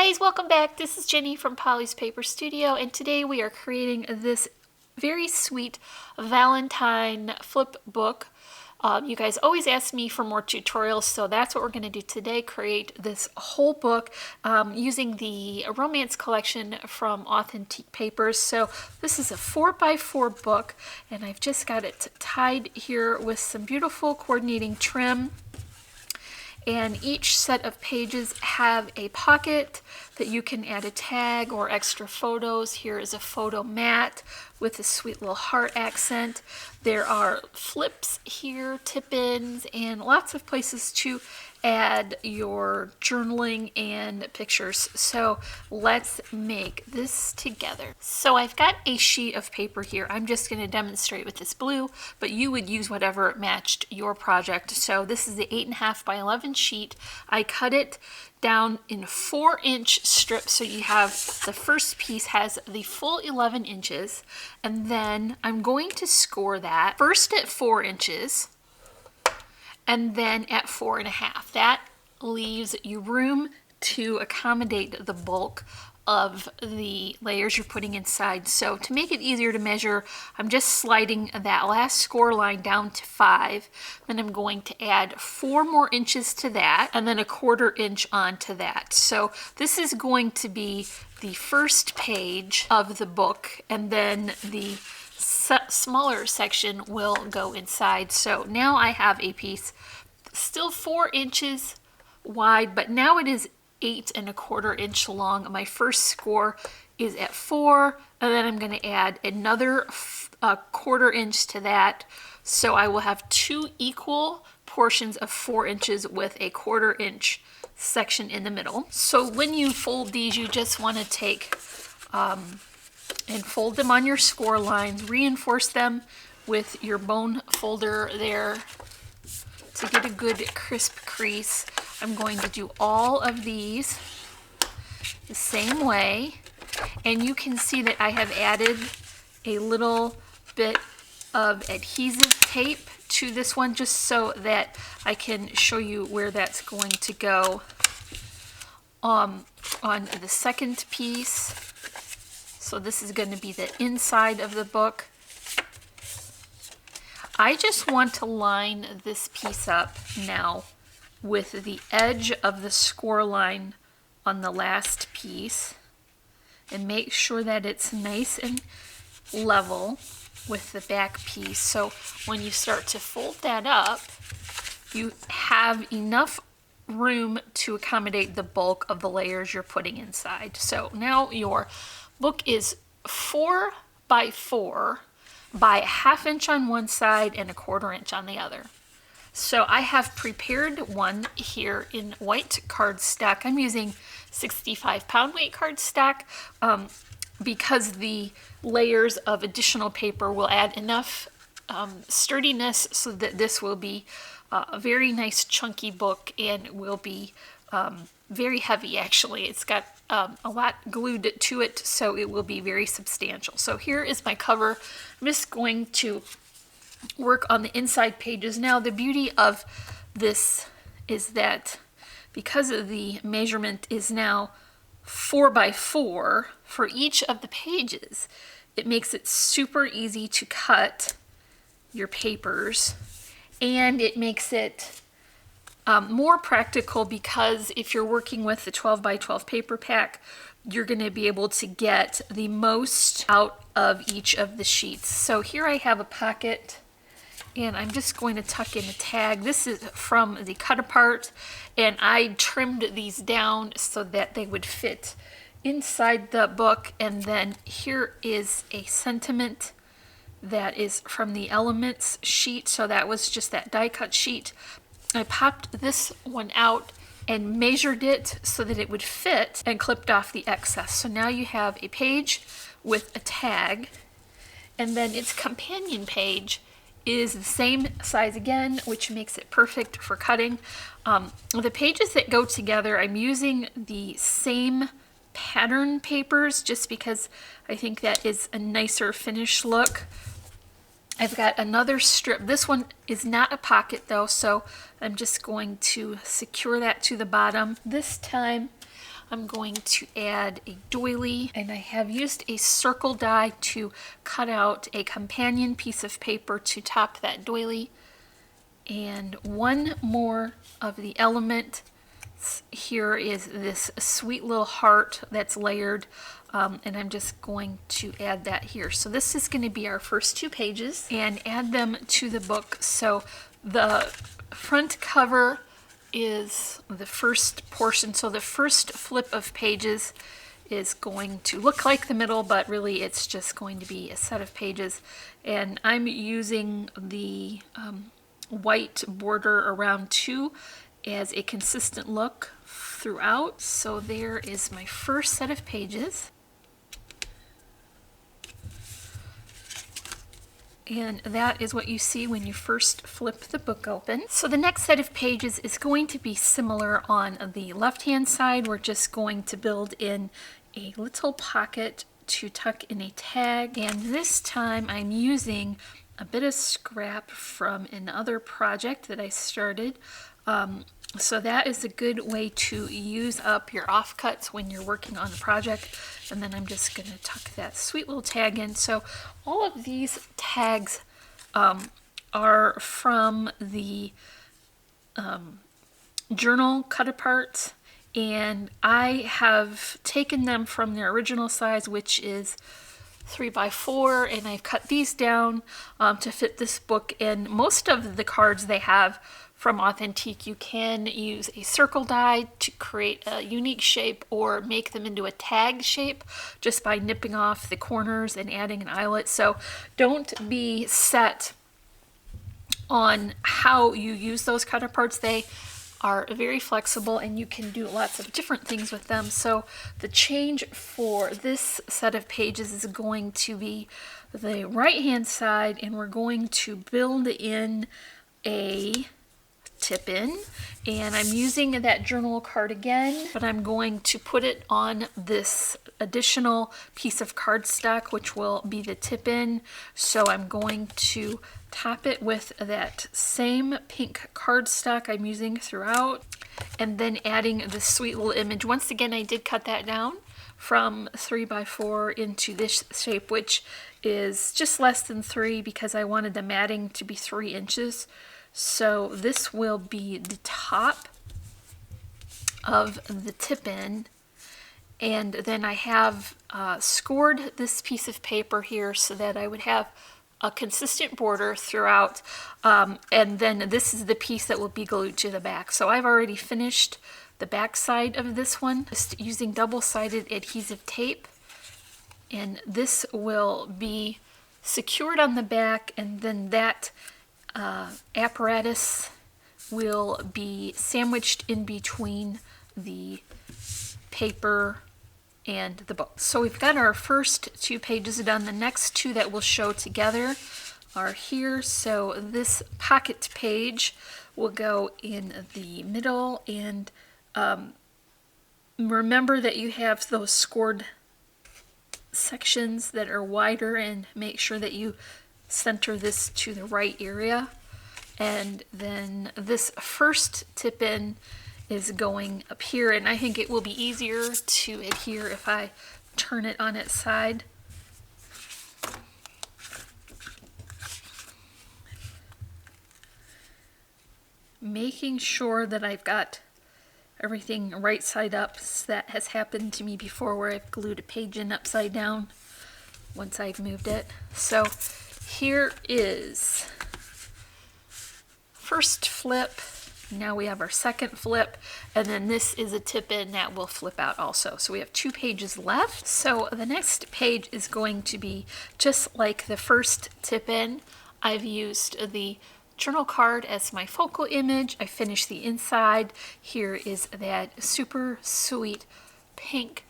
guys, welcome back. This is Jenny from Polly's Paper Studio, and today we are creating this very sweet Valentine flip book. You guys always ask me for more tutorials, so that's what we're going to do today, create this whole book using the romance collection from Authentique Papers. So this is a 4x4 book, and I've just got it tied here with some beautiful coordinating trim. And each set of pages have a pocket that you can add a tag or extra photos. Here is a photo mat with a sweet little heart accent. There are flips here, tip-ins, and lots of places to add your journaling and pictures. So let's make this together. So I've got a sheet of paper here. I'm just going to demonstrate with this blue, but you would use whatever matched your project. So this is the 8.5 by 11 sheet. I cut it down in 4-inch strips, so you have the first piece has the full 11 inches, and then I'm going to score that first at 4 inches and then at 4.5. That leaves you room to accommodate the bulk of the layers you're putting inside. So to make it easier to measure, I'm just sliding that last score line down to 5. Then I'm going to add 4 more inches to that, and then a 1/4 inch onto that. So this is going to be the first page of the book, and then the smaller section will go inside. So now I have a piece still 4 inches wide, but now it is 8.25 inch long. My first score is at 4, and then I'm going to add another 1/4 inch to that. So I will have 2 equal portions of 4 inches with a 1/4 inch section in the middle. So when you fold these, you just want to take and fold them on your score lines, reinforce them with your bone folder there to get a good crisp crease. I'm going to do all of these the same way, and you can see that I have added a little bit of adhesive tape to this one just so that I can show you where that's going to go on the second piece. So this is going to be the inside of the book. I just want to line this piece up now with the edge of the score line on the last piece and make sure that it's nice and level with the back piece. So when you start to fold that up, you have enough room to accommodate the bulk of the layers you're putting inside. So now your book is 4 by 4 by 1/2 inch on one side and a 1/4 inch on the other. So I have prepared one here in white cardstock. I'm using 65-pound weight cardstock because the layers of additional paper will add enough sturdiness so that this will be a very nice chunky book, and will be very heavy. Actually, it's got a lot glued to it, so it will be very substantial. So here is my cover. I'm just going to work on the inside pages. Now the beauty of this is that because of the measurement is now 4 by 4 for each of the pages, it makes it super easy to cut your papers, and it makes it more practical because if you're working with the 12 by 12 paper pack, you're going to be able to get the most out of each of the sheets. So here I have a pocket, and I'm just going to tuck in a tag. This is from the cut apart, and I trimmed these down so that they would fit inside the book. And then here is a sentiment that is from the Elements sheet. So that was just that die cut sheet. I popped this one out and measured it so that it would fit and clipped off the excess. So now you have a page with a tag, and then its companion page is the same size again, which makes it perfect for cutting. The pages that go together, I'm using the same pattern papers just because I think that is a nicer finished look. I've got another strip. This one is not a pocket though, so I'm just going to secure that to the bottom. This time I'm going to add a doily, and I have used a circle die to cut out a companion piece of paper to top that doily. And one more of the element. Here is this sweet little heart that's layered, and I'm just going to add that here. So this is going to be our first 2 pages, and add them to the book. So the front cover is the first portion. So the first flip of pages is going to look like the middle, but really it's just going to be a set of pages. And I'm using the white border around 2 as a consistent look throughout. So there is my first set of pages. And that is what you see when you first flip the book open. So the next set of pages is going to be similar on the left-hand side. We're just going to build in a little pocket to tuck in a tag. And this time I'm using a bit of scrap from another project that I started. So that is a good way to use up your offcuts when you're working on the project. And then I'm just going to tuck that sweet little tag in. So all of these tags are from the journal cut apart, and I have taken them from their original size, which is 3x4, and I've cut these down to fit this book. And most of the cards they have from Authentique, you can use a circle die to create a unique shape or make them into a tag shape just by nipping off the corners and adding an eyelet. So don't be set on how you use those cut aparts. They are very flexible and you can do lots of different things with them. So the change for this set of pages is going to be the right hand side, and we're going to build in a tip in, and I'm using that journal card again, but I'm going to put it on this additional piece of cardstock, which will be the tip in. So I'm going to top it with that same pink cardstock I'm using throughout, and then adding this sweet little image. Once again, I did cut that down from 3x4 into this shape, which is just less than 3 because I wanted the matting to be 3 inches. So this will be the top of the tip in, and then I have scored this piece of paper here so that I would have a consistent border throughout, and then this is the piece that will be glued to the back. So I've already finished the back side of this one just using double-sided adhesive tape, and this will be secured on the back, and then that apparatus will be sandwiched in between the paper and the book. So we've got our first 2 pages done. The next 2 that we'll show together are here. So this pocket page will go in the middle, and remember that you have those scored sections that are wider, and make sure that you center this to the right area. And then this first tip in is going up here, and I think it will be easier to adhere if I turn it on its side. Making sure that I've got everything right side up. That has happened to me before where I've glued a page in upside down once I've moved it. So here is first flip. Now we have our second flip, and then this is a tip in that will flip out also. So we have 2 pages left. So the next page is going to be just like the first tip in. I've used the journal card as my focal image. I finished the inside. Here is that super sweet pink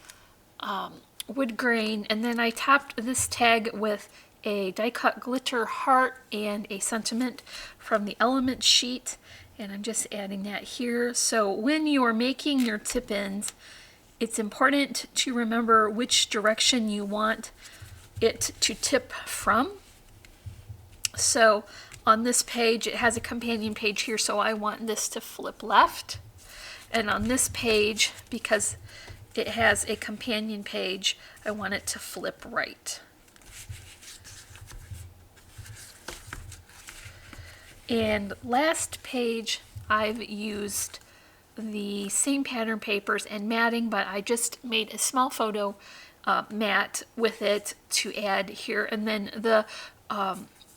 wood grain, and then I topped this tag with a die cut glitter heart and a sentiment from the element sheet, and I'm just adding that here. So when you are making your tip ins, it's important to remember which direction you want it to tip from. So on this page, it has a companion page here, so I want this to flip left. And on this page, because it has a companion page, I want it to flip right. And last page, I've used the same pattern papers and matting, but I just made a small photo mat with it to add here. And then the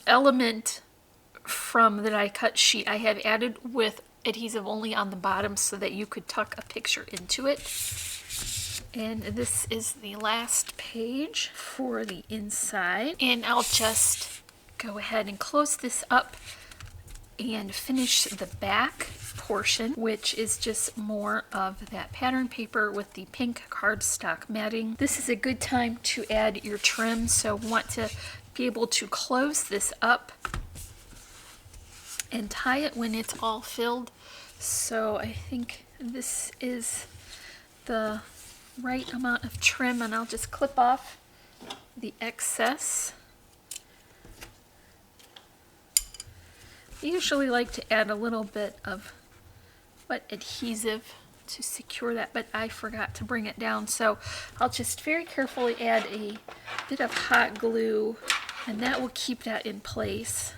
element from the die cut sheet I have added with adhesive only on the bottom so that you could tuck a picture into it. And this is the last page for the inside. And I'll just go ahead and close this up and finish the back portion, which is just more of that pattern paper with the pink cardstock matting. This is a good time to add your trim, so want to be able to close this up and tie it when it's all filled. So I think this is the right amount of trim, and I'll just clip off the excess. I usually like to add a little bit of wet adhesive to secure that, but I forgot to bring it down, so I'll just very carefully add a bit of hot glue, and that will keep that in place.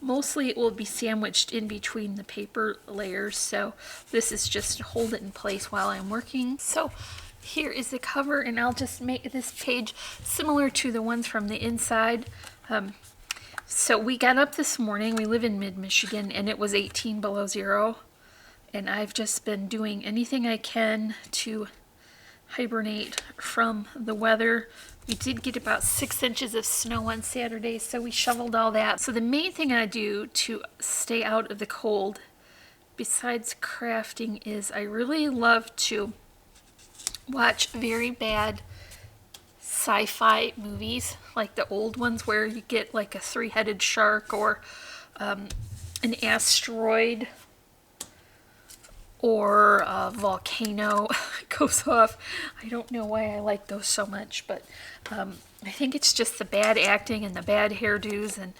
Mostly it will be sandwiched in between the paper layers, so this is just to hold it in place while I'm working. So here is the cover, and I'll just make this page similar to the ones from the inside. So we got up this morning, we live in mid-Michigan, and it was 18 below zero. And I've just been doing anything I can to hibernate from the weather. We did get about 6 inches of snow on Saturday, so we shoveled all that. So the main thing I do to stay out of the cold, besides crafting, is I really love to watch very bad sci-fi movies, like the old ones where you get like a three-headed shark or an asteroid or a volcano goes off. I don't know why I like those so much, but I think it's just the bad acting and the bad hairdos and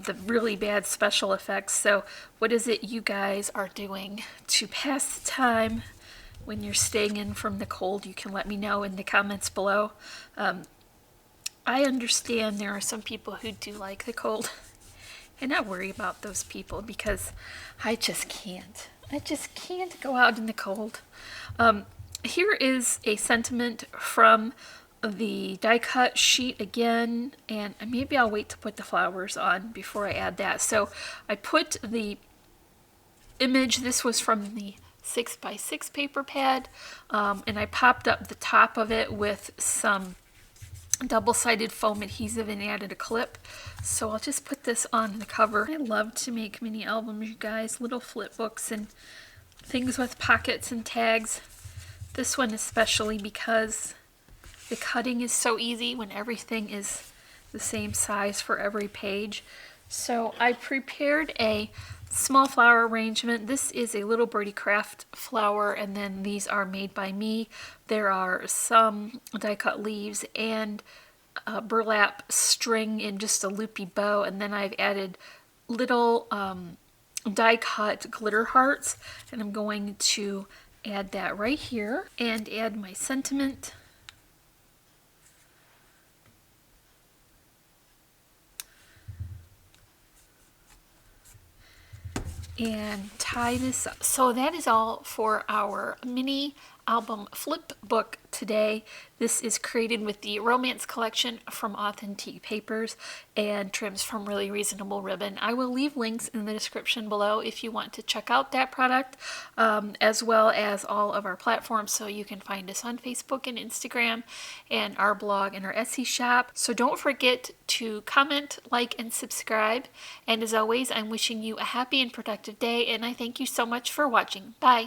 the really bad special effects. So what is it you guys are doing to pass the time when you're staying in from the cold? You can let me know in the comments below. I understand there are some people who do like the cold, and I worry about those people because I just can't. I just can't go out in the cold. Here is a sentiment from the die cut sheet again, and maybe I'll wait to put the flowers on before I add that. So I put the image, this was from the 6x6 paper pad, and I popped up the top of it with some double-sided foam adhesive and added a clip. So I'll just put this on the cover. I love to make mini albums, you guys, little flip books and things with pockets and tags. This one especially because the cutting is so easy when everything is the same size for every page. So I prepared a small flower arrangement. This is a Little Birdie Craft flower, and then these are made by me. There are some die cut leaves and burlap string in just a loopy bow, and then I've added little die cut glitter hearts, and I'm going to add that right here and add my sentiment. And tie this up. So that is all for our mini album flip book today. This is created with the Romance collection from Authentique Papers and trims from Really Reasonable Ribbon. I will leave links in the description below if you want to check out that product, as well as all of our platforms, so you can find us on Facebook and Instagram and our blog and our Etsy shop. So don't forget to comment, like, and subscribe. And as always, I'm wishing you a happy and productive day, and I thank you so much for watching. Bye!